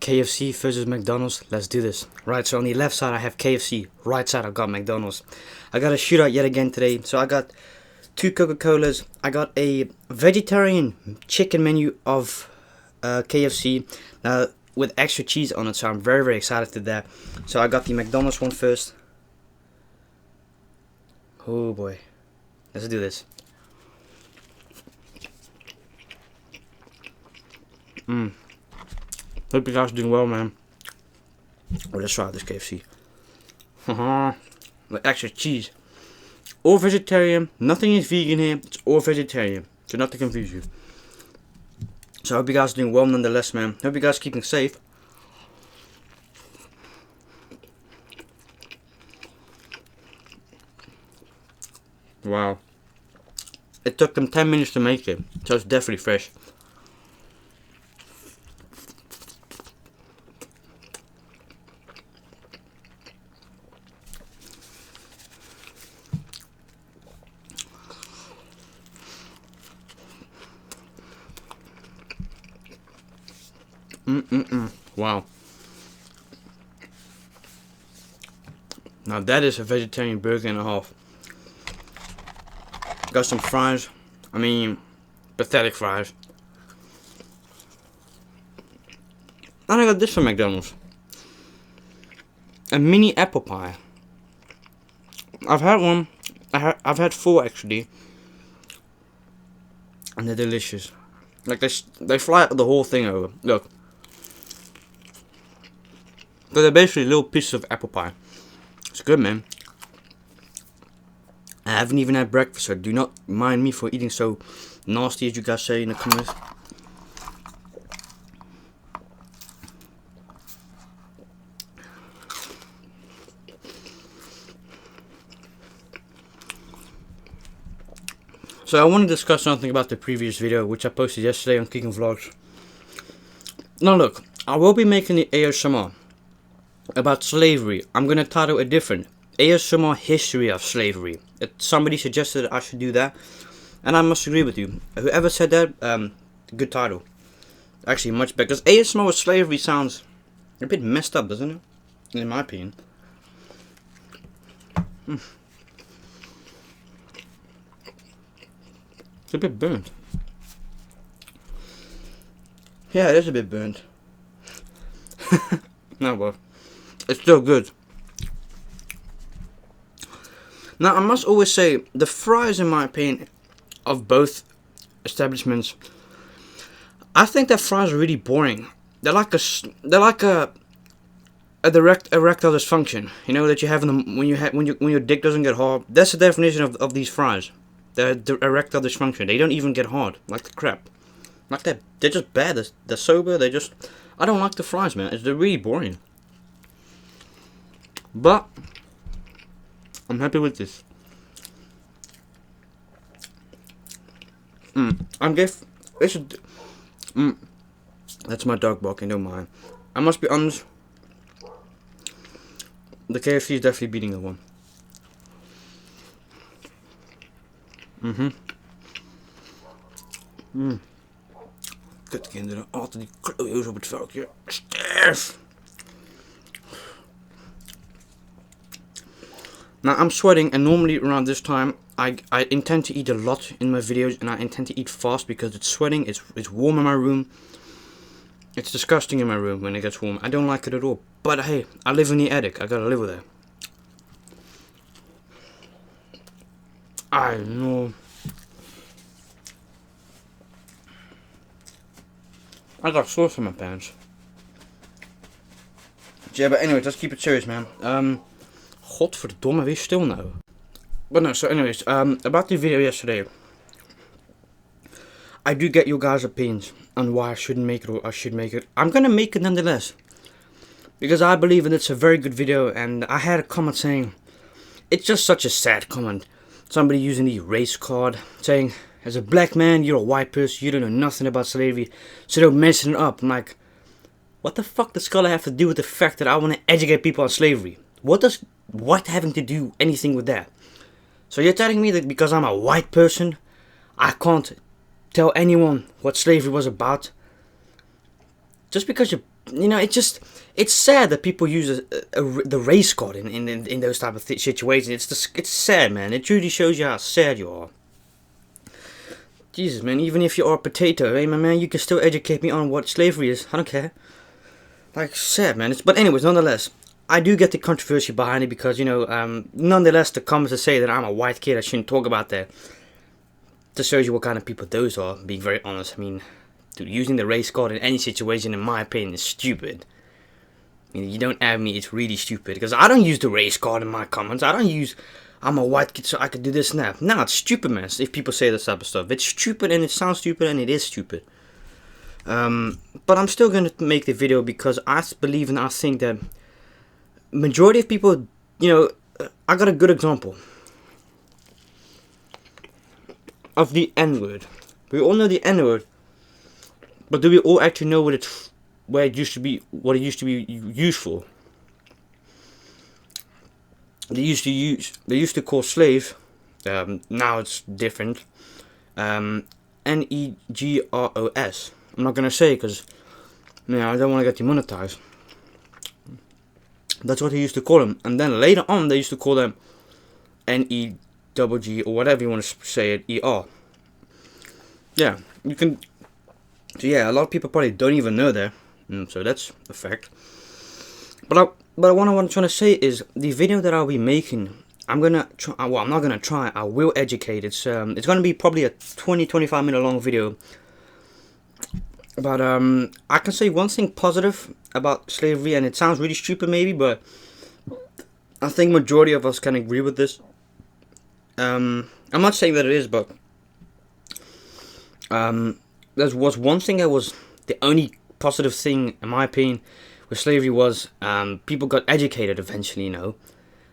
KFC versus McDonald's. Let's do this. Right, so on the left side I have KFC. Right side I've got McDonald's. I got a shootout yet again today. So I got 2 Coca-Colas. I got a vegetarian chicken menu of KFC with extra cheese on it. So I'm very excited to that. So I got the McDonald's one first. Oh boy. Let's do this. Hope you guys are doing well, man. Oh, let's try this KFC. With extra cheese. All vegetarian. Nothing is vegan here. It's all vegetarian. So not to confuse you. So I hope you guys are doing well nonetheless, man. Hope you guys are keeping safe. Wow. It took them 10 minutes to make it. So it's definitely fresh. Wow. Now that is a vegetarian burger and a half. Got some fries. I mean, pathetic fries. And I got this from McDonald's. A mini apple pie. I've had one. I've had 4 actually. And they're delicious. Like they fly the whole thing over. Look. But they're basically little pieces of apple pie. It's good, man. I haven't even had breakfast, so do not mind me for eating so nasty as you guys say in the comments. So I want to discuss something about the previous video, which I posted yesterday on KEEGAN Vlogs. Now look, I will be making the ASMR about slavery. I'm going to title it different. ASMR History of Slavery. Somebody suggested that I should do that, and I must agree with you. Whoever said that, good title. Actually, much better. Because ASMR with slavery sounds a bit messed up, doesn't it? In my opinion. It's a bit burnt. Yeah, it is a bit burnt. No, but it's still good. Now, I must always say, the fries, in my opinion, of both establishments, I think that fries are really boring. They're like a erectile dysfunction. You know that you have in the, when your dick doesn't get hard. That's the definition of these fries. They're erectile dysfunction. They don't even get hard, like the crap. Like that, they're just bad. They're sober. They just. I don't like the fries, man. They're really boring. But I'm happy with this. That's my dog barking, don't mind. I must be honest. The KFC is definitely beating the one. Kutkinderen, altijd die klojo's op het velkje. Sterf! Now I'm sweating, and normally around this time I intend to eat a lot in my videos, and I intend to eat fast because it's sweating, it's warm in my room. It's disgusting in my room when it gets warm. I don't like it at all. But hey, I live in the attic. I gotta live with it. I know. I got sauce in my pants. Yeah, but anyways, let's keep it serious, man. Godverdomme, wees stil nou. But no, so anyways, about the video yesterday. I do get your guys' opinions on why I shouldn't make it or I should make it. I'm gonna make it nonetheless. Because I believe that it's a very good video, and I had a comment saying, it's just such a sad comment. Somebody using the race card, saying, as a black man, you're a white person, you don't know nothing about slavery, so don't mention it up. I'm like, what the fuck does color have to do with the fact that I want to educate people on slavery? What having to do anything with that? So you're telling me that because I'm a white person, I can't tell anyone what slavery was about? Just because you know, it's sad that people use the race card in those type of situations. It's sad, man. It truly shows you how sad you are. Jesus, man. Even if you are a potato, hey, my man, you can still educate me on what slavery is. I don't care. Like, sad, man. But anyways, nonetheless, I do get the controversy behind it because, you know, nonetheless, the comments that say that I'm a white kid, I shouldn't talk about that. Just shows you what kind of people those are, being very honest. I mean, dude, using the race card in any situation, in my opinion, is stupid. I mean, you don't have me, it's really stupid. Because I don't use the race card in my comments. I don't use, I'm a white kid so I could do this and that. No, it's stupid, man, if people say this type of stuff. It's stupid and it sounds stupid and it is stupid. But I'm still going to make the video because I believe and I think that majority of people, you know, I got a good example of the N-word. We all know the N-word, but do we all actually know what it used to be used for? They used to call slave. Now it's different. Negros. I'm not gonna say because, you know, I don't want to get demonetized. That's what they used to call them, and then later on they used to call them N-E-G-G or whatever you want to say it, E-R. Yeah, you can. So yeah, a lot of people probably don't even know that. So that's a fact. But what I'm trying to say is the video that I'll be making, I'm gonna try. Well, I'm not gonna try. I will educate. It's gonna be probably a 20-25 minute long video. But I can say one thing positive about slavery, and it sounds really stupid maybe, but I think majority of us can agree with this. I'm not saying that it is, but there was one thing that was the only positive thing, in my opinion, with slavery was people got educated eventually, you know.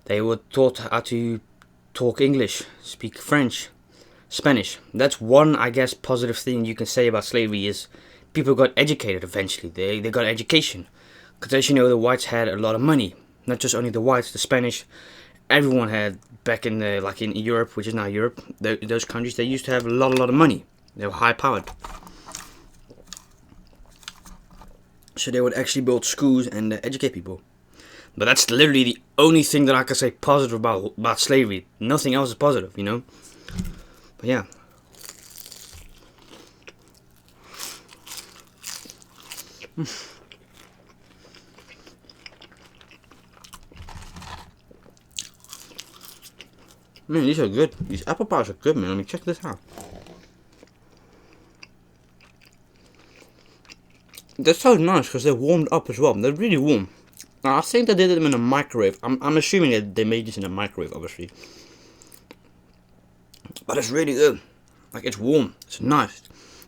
They were taught how to talk English, speak French, Spanish. That's one, I guess, positive thing you can say about slavery is people got educated eventually. They got education. Because as you know, the whites had a lot of money. Not just only the whites, the Spanish. Everyone had, back in the, like in Europe, which is now Europe, those countries, they used to have a lot of money. They were high powered. So they would actually build schools and educate people. But that's literally the only thing that I can say positive about slavery. Nothing else is positive, you know. But yeah. Man, these are good. These apple pies are good, man. Let me check this out. They're so nice because they're warmed up as well. They're really warm. Now, I think they did them in a microwave. I'm assuming that they made this in a microwave, obviously. But it's really good. Like, it's warm. It's nice.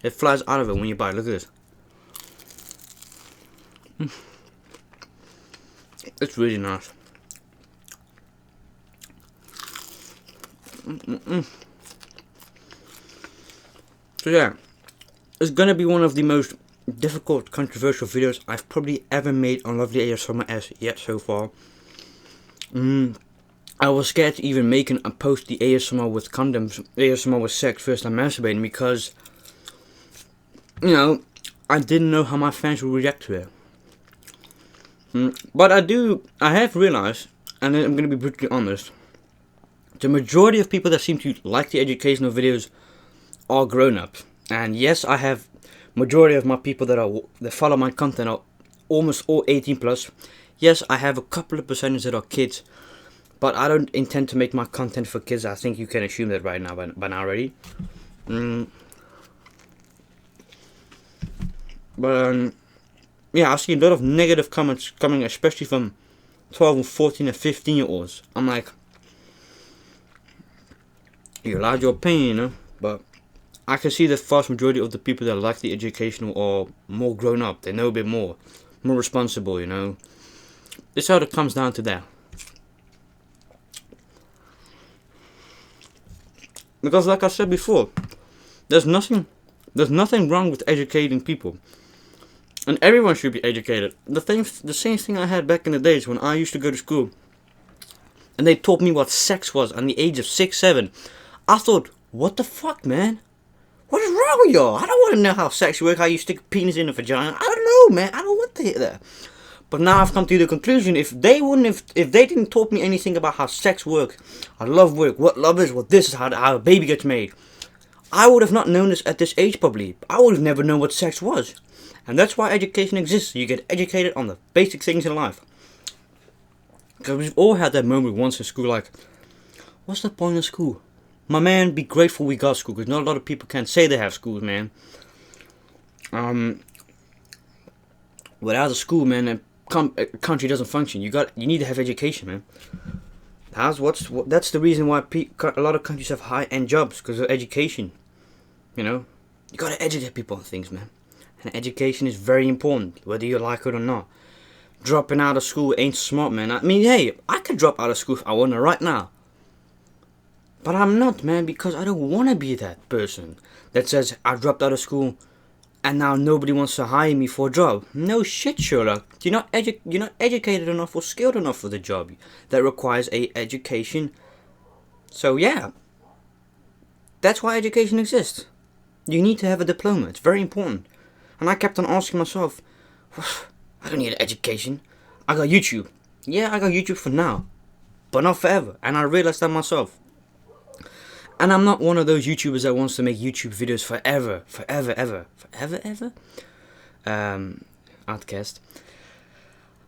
It flies out of it when you bite. Look at this. It's really nice. So yeah, it's gonna be one of the most difficult, controversial videos I've probably ever made on Lovely ASMR as yet so far. I was scared to even make and post the ASMR with condoms, ASMR with sex first time masturbating, because, you know, I didn't know how my fans would react to it. But I have realized, and I'm going to be brutally honest, the majority of people that seem to like the educational videos are grown-ups. And yes, I have majority of my people that follow my content are almost all 18 plus. Yes, I have a couple of percentage that are kids, but I don't intend to make my content for kids. I think you can assume that right now, by now already. But yeah, I see a lot of negative comments coming, especially from 12 and 14 and 15 year olds. I'm like, you're allowed your opinion, you know, but I can see the vast majority of the people that like the educational are more grown up. They know a bit more responsible, you know. This is how it comes down to that. Because like I said before, there's nothing wrong with educating people. And everyone should be educated. The same thing I had back in the days when I used to go to school. And they taught me what sex was at the age of 6, 7. I thought, what the fuck, man? What is wrong with y'all? I don't want to know how sex works, how you stick a penis in a vagina. I don't know, man. I don't want to hear that. But now I've come to the conclusion, if they didn't taught me anything about how sex works, how love works, what love is, what this is, how a baby gets made, I would have not known this at this age probably. I would have never known what sex was. And that's why education exists. You get educated on the basic things in life. Because we've all had that moment once in school, like, what's the point of school? My man, be grateful we got school, because not a lot of people can say they have schools, man. Without a school, man, a country doesn't function. You need to have education, man. That's the reason why a lot of countries have high-end jobs, because of education. You know, you gotta educate people on things, man. And education is very important, whether you like it or not. Dropping out of school ain't smart, man. I mean, hey, I could drop out of school if I wanted right now. But I'm not, man, because I don't want to be that person that says I dropped out of school and now nobody wants to hire me for a job. No shit, Sherlock. You're not educated enough or skilled enough for the job that requires a education. So yeah, that's why education exists. You need to have a diploma. It's very important. And I kept on asking myself, I don't need an education. I got YouTube. Yeah, I got YouTube for now, but not forever. And I realized that myself. And I'm not one of those YouTubers that wants to make YouTube videos forever. Outcast.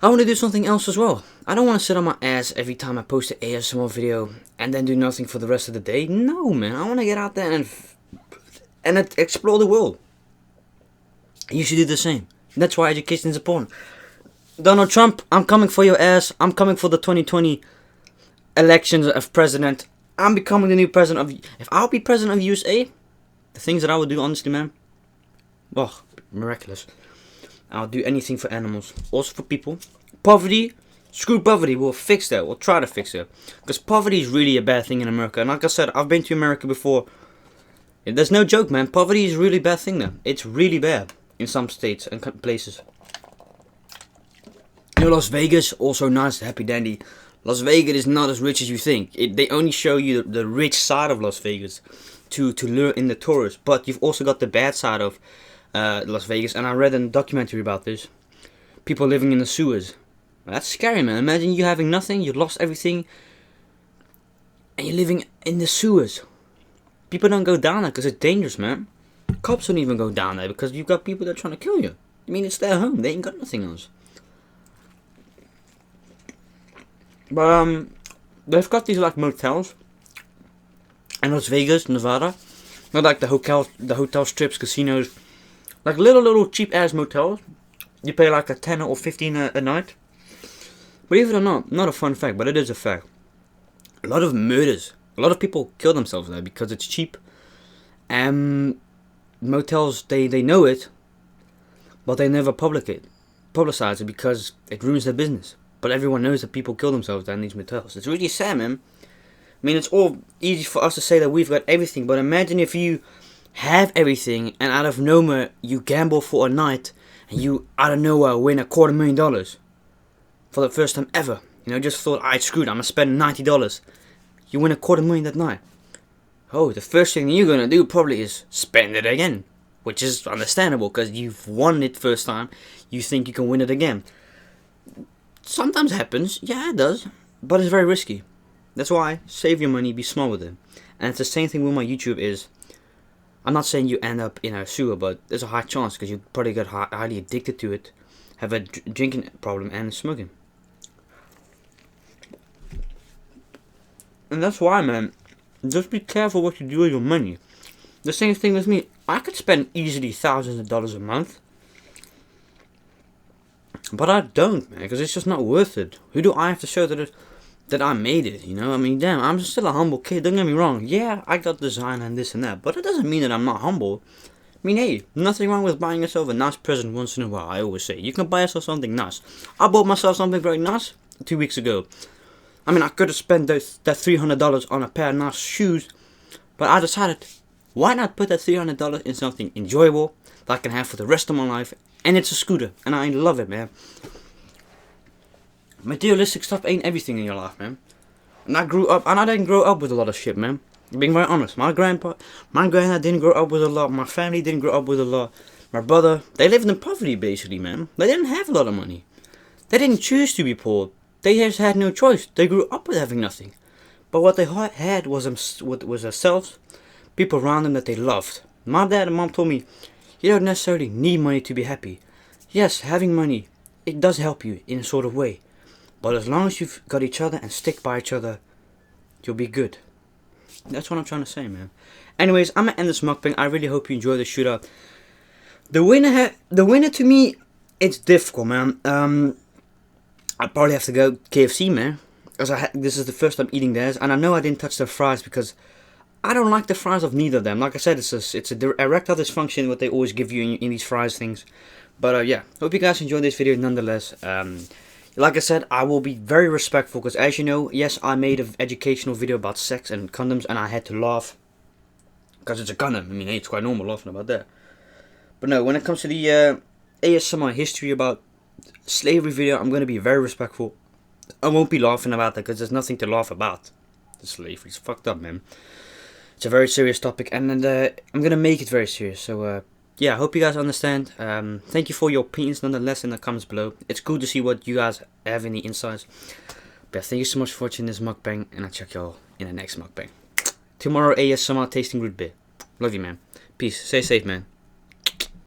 I want to do something else as well. I don't want to sit on my ass every time I post an ASMR video and then do nothing for the rest of the day. No, man. I want to get out there and explore the world. You should do the same. That's why education is important. Donald Trump, I'm coming for your ass. I'm coming for the 2020 elections of president. I'm becoming the new president of... If I'll be president of USA, the things that I would do, honestly, man, oh, miraculous. I'll do anything for animals. Also for people. Poverty, screw poverty. We'll fix that. We'll try to fix it. Because poverty is really a bad thing in America. And like I said, I've been to America before. There's no joke, man. Poverty is a really bad thing there. It's really bad in some states and places. You know, Las Vegas, also nice, happy dandy. Las Vegas is not as rich as you think. They only show you the rich side of Las Vegas to lure in the tourists. But you've also got the bad side of Las Vegas. And I read a documentary about this. People living in the sewers. That's scary, man. Imagine you having nothing, you lost everything, and you're living in the sewers. People don't go down there because it's dangerous, man. Cops don't even go down there because you've got people that are trying to kill you. I mean, it's their home. They ain't got nothing else. But they've got these like motels in Las Vegas, Nevada. Not like the hotel strips, casinos. Like little cheap ass motels. You pay like a 10 or 15 a night. Believe it or not a fun fact, but it is a fact. A lot of murders. A lot of people kill themselves there because it's cheap. And motels, they know it, but they never publicize it because it ruins their business. But everyone knows that people kill themselves down in these motels. It's really sad, man. I mean, it's all easy for us to say that we've got everything, but imagine if you have everything and out of nowhere you gamble for a night and you out of nowhere win $250,000 for the first time ever. You know, just thought, alright, screwed, I'm gonna spend $90. You win $250,000 that night. Oh, the first thing you're gonna do probably is spend it again, which is understandable because you've won it first time. You think you can win it again. Sometimes happens, yeah, it does, but it's very risky. That's why save your money, be smart with it. And it's the same thing with my YouTube is. I'm not saying you end up in a sewer, but there's a high chance because you probably get highly addicted to it, have a drinking problem and smoking. And that's why, man, just be careful what you do with your money. The same thing with me. I could spend easily thousands of dollars a month. But I don't, man, because it's just not worth it. Who do I have to show that I made it, you know? I mean, damn, I'm still a humble kid, don't get me wrong. Yeah, I got design and this and that, but it doesn't mean that I'm not humble. I mean, hey, nothing wrong with buying yourself a nice present once in a while, I always say. You can buy yourself something nice. I bought myself something very nice 2 weeks ago. I mean, I could have spent that $300 on a pair of nice shoes, but I decided, why not put that $300 in something enjoyable that I can have for the rest of my life? And it's a scooter, and I love it, man. Materialistic stuff ain't everything in your life, man. And I didn't grow up with a lot of shit, man. Being very honest, my granddad didn't grow up with a lot. My family didn't grow up with a lot. my brother, they lived in poverty basically, man. They didn't have a lot of money. They didn't choose to be poor. They just had no choice. They grew up with having nothing. But what they had was themselves, people around them that they loved. My dad and mom told me, you don't necessarily need money to be happy. Yes, having money, it does help you in a sort of way. But as long as you've got each other and stick by each other, you'll be good. That's what I'm trying to say, man. Anyways, I'm gonna end this mukbang. I really hope you enjoy the shootout. The winner to me, it's difficult, man. I probably have to go KFC, man, because this is the first time eating theirs, and I know I didn't touch the fries because I don't like the fries of neither of them. Like I said, it's a erectile dysfunction what they always give you in these fries things. But yeah, hope you guys enjoyed this video nonetheless. Like I said, I will be very respectful because, as you know, yes, I made an educational video about sex and condoms, and I had to laugh because it's a condom. I mean, hey, it's quite normal laughing about that. But no, when it comes to the ASMR history about slavery video, I'm going to be very respectful. I won't be laughing about that because there's nothing to laugh about. The slavery is fucked up, man. It's a very serious topic, and I'm going to make it very serious. So yeah, I hope you guys understand. Thank you for your opinions nonetheless in the comments below. It's cool to see what you guys have in the insides. But thank you so much for watching this mukbang, and I'll check y'all in the next mukbang. Tomorrow ASMR tasting root beer. Love you, man. Peace. Stay safe, man.